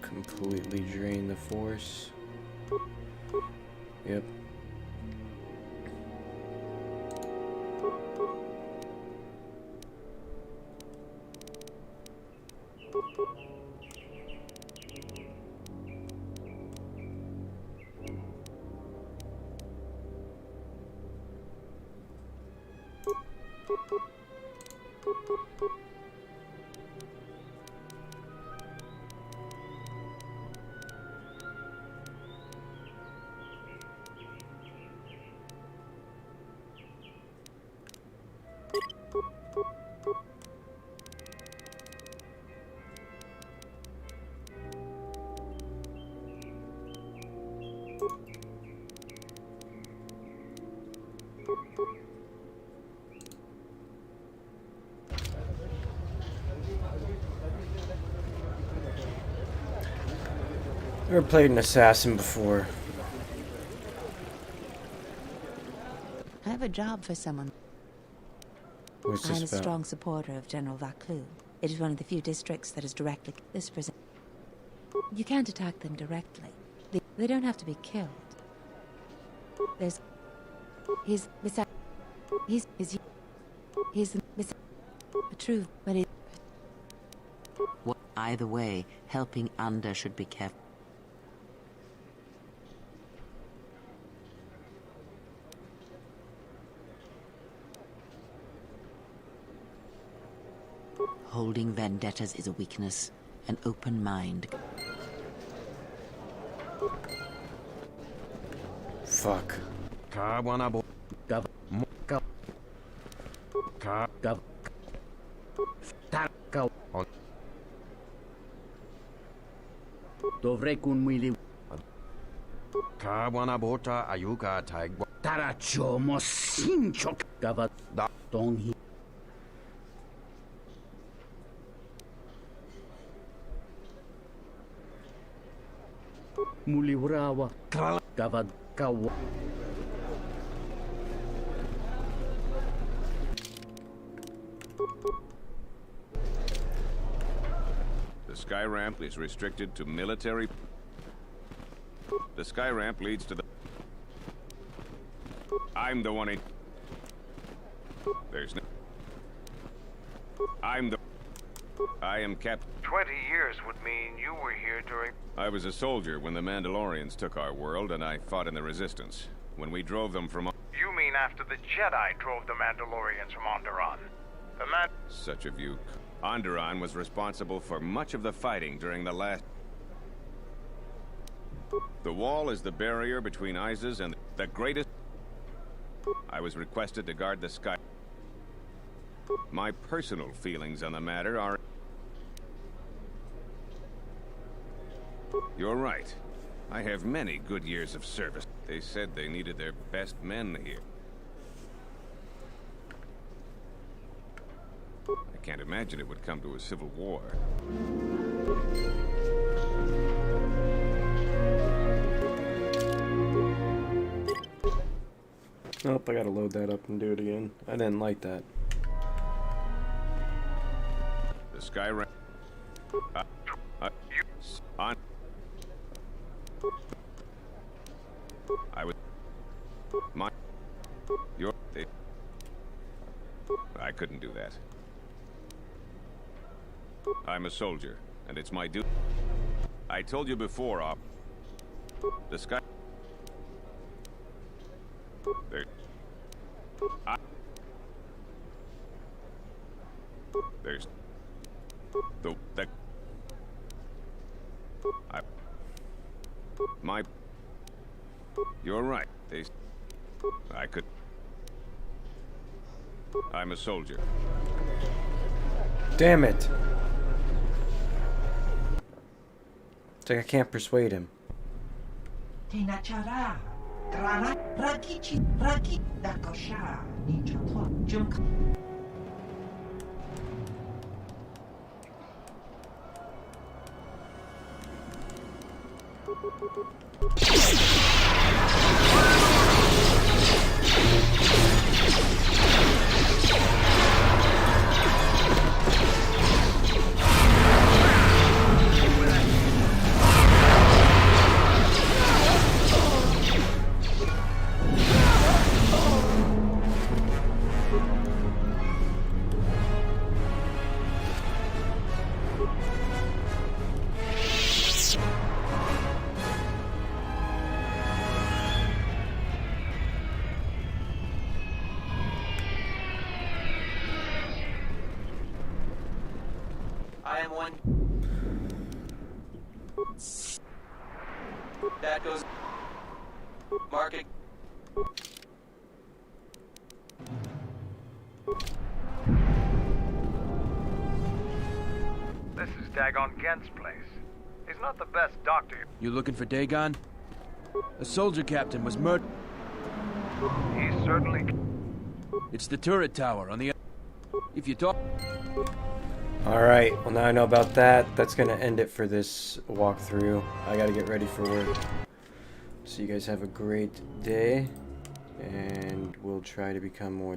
Completely drain the force. Yep. Never played an assassin before. I have a job for someone. What's I'm a this about? strong supporter of General Vaclu. It is one of the few districts that is directly this present. You can't attack them directly. They don't have to be killed. He's the truth, but it. Either way, helping Under should be careful. Holding vendettas is a weakness. An open mind. Fuck. Dovrei kun muili. Kawana bota ayuka taig. Taracho mosinchok. Gavat da donghi. Muliwrawa. Gavat kawa. The sky ramp is restricted to military. The sky ramp leads to the... I'm the one in... There's no... I'm the... I am Captain... 20 years would mean you were here during... I was a soldier when the Mandalorians took our world, and I fought in the Resistance. When we drove them from... You mean after the Jedi drove the Mandalorians from Onderon? Such a view. Onderon was responsible for much of the fighting during the last... The wall is the barrier between Isis and the greatest... I was requested to guard the sky. My personal feelings on the matter are... You're right. I have many good years of service. They said they needed their best men here. I can't imagine it would come to a civil war. Nope, I gotta load that up and do it again. I didn't like that. The sky ramp. On. I would. My. Your. I couldn't do that. I'm a soldier, and it's my duty. I told you before, Op. The sky. There. There's. The. My. You're right. I could. I'm a soldier. Damn it. It's like I can't persuade him. I am one. That goes. Marking. This is Dagon Gent's place. He's not the best doctor. You looking for Dagon? A soldier captain was murdered. He's certainly... It's the turret tower on the... If you talk... Alright, well now I know about that. That's gonna end it for this walkthrough. I gotta get ready for work. So you guys have a great day. And we'll try to become more